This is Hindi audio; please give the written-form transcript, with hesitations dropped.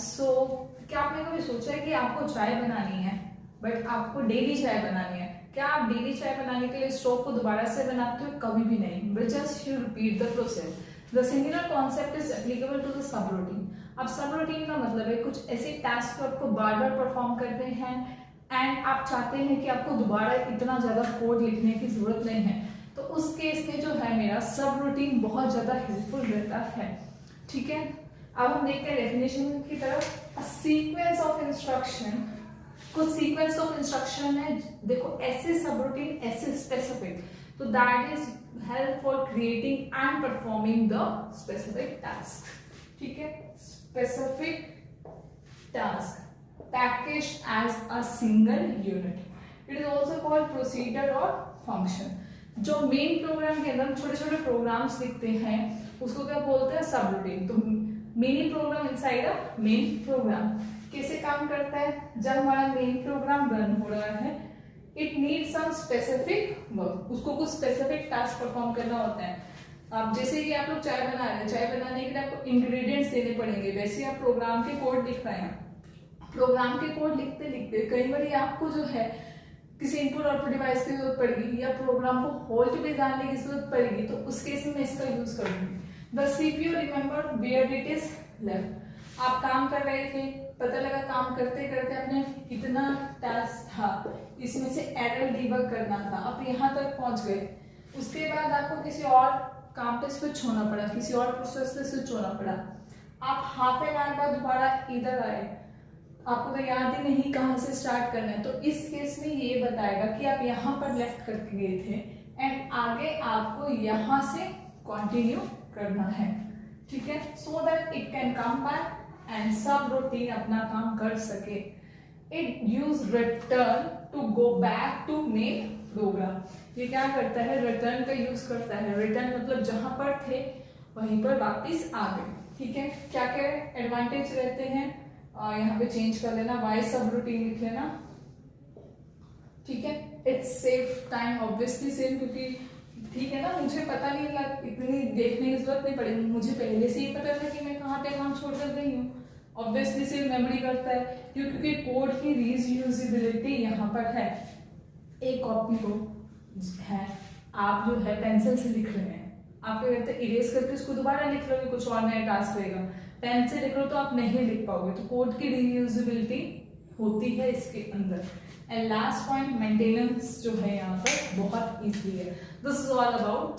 सो क्या आपने कभी सोचा है कि आपको चाय बनानी है बट आपको डेली चाय बनानी है? क्या आप डेली चाय बनाने के लिए स्टोव को दोबारा से बनाते हो? कभी भी नहीं, but just you repeat the process. The singular concept is applicable to the subroutine. अब सब रूटीन का मतलब है कुछ ऐसे टास्क को आपको बार बार परफॉर्म करते हैं एंड आप चाहते हैं कि आपको दोबारा इतना ज्यादा कोड लिखने की जरूरत नहीं है, तो उस केस में जो है मेरा सब रूटीन बहुत ज्यादा हेल्पफुल रहता है। ठीक है, अब हम देखते हैं डेफिनेशन की तरफ। अ सीक्वेंस ऑफ इंस्ट्रक्शन, कुछ सीक्वेंस ऑफ इंस्ट्रक्शन है, देखो ऐसे सब रूटीन ऐसे स्पेसिफिक, तो that is help for creating and performing the specific task. ठीक है, specific task packaged as a single unit. It is also called procedure और फंक्शन। जो मेन प्रोग्राम के अंदर छोटे छोटे प्रोग्राम्स लिखते हैं उसको क्या बोलते हैं? Subroutine. तो mini program inside a main program कैसे काम करता है? जब हमारा मेन प्रोग्राम रन हो रहा है, it needs some specific work, उसको कुछ स्पेसिफिक टास्क परफॉर्म करना होता है। आप जैसे कि आप लोग चाय बना रहे हैं, चाय बनाने के लिए आपको इंग्रेडिएंट्स देने पड़ेंगे, वैसे आप प्रोग्राम के कोड लिख रहे हैं। प्रोग्राम के कोड लिखते लिखते कई बार आपको जो है किसी इनपुट आउटपुट डिवाइस की जरूरत पड़ेगी या प्रोग्राम को होल्ड पे डालने की जरूरत पड़ेगी, तो उस केस में मैं इसका यूज करूंगी। The CPU remember where it is left. आप काम कर रहे थे, पता लगा काम करते करते आपने इतना टास्क था, इसमें से एरर डीबग करना था, आप यहाँ तक पहुंच गए, उसके बाद आपको किसी और काम पे स्विच होना पड़ा, किसी और प्रोसेस पे स्विच होना पड़ा, आप हाफ एन आवर बाद दोबारा इधर आए, आपको तो याद ही नहीं कहाँ से स्टार्ट करना है, तो इस केस में ये बताएगा कि आप यहाँ पर लेफ्ट करके गए थे एंड आगे आपको यहाँ से कंटिन्यू करना है। ठीक है, so that it can come back and subroutine अपना काम कर सके। It use return to go back to main program. ये क्या करता है? रिटर्न का यूज करता है। रिटर्न मतलब जहां पर थे वहीं पर वापस आ गए। ठीक है, क्या क्या एडवांटेज रहते हैं? यहाँ पे चेंज कर लेना, वाई सब रूटीन लिख लेना। ठीक है, it's save time, obviously save, क्योंकि ठीक है ना, मुझे पता नहीं लगा, इतनी देखने की जरूरत नहीं पड़ेगी, मुझे पहले से ही पता था कि मैं कहाँ पे काम छोड़कर गई हूँ। ऑब्वियसली सेव मेमोरी करता है क्योंकि कोड की रीयूजेबिलिटी यहाँ पर है। एक कॉपी को है, आप जो है पेंसिल से लिख रहे हैं, आप क्या करते हैं? इरेज करके उसको दोबारा लिख लोगे, कुछ और नया टास्क रहेगा। पेन से लिख लो तो आप नहीं लिख पाओगे, तो कोड की रीयूजेबिलिटी होती है इसके अंदर। एंड लास्ट पॉइंट, मेंटेनेंस जो है यहाँ पर बहुत इजी है। This is all about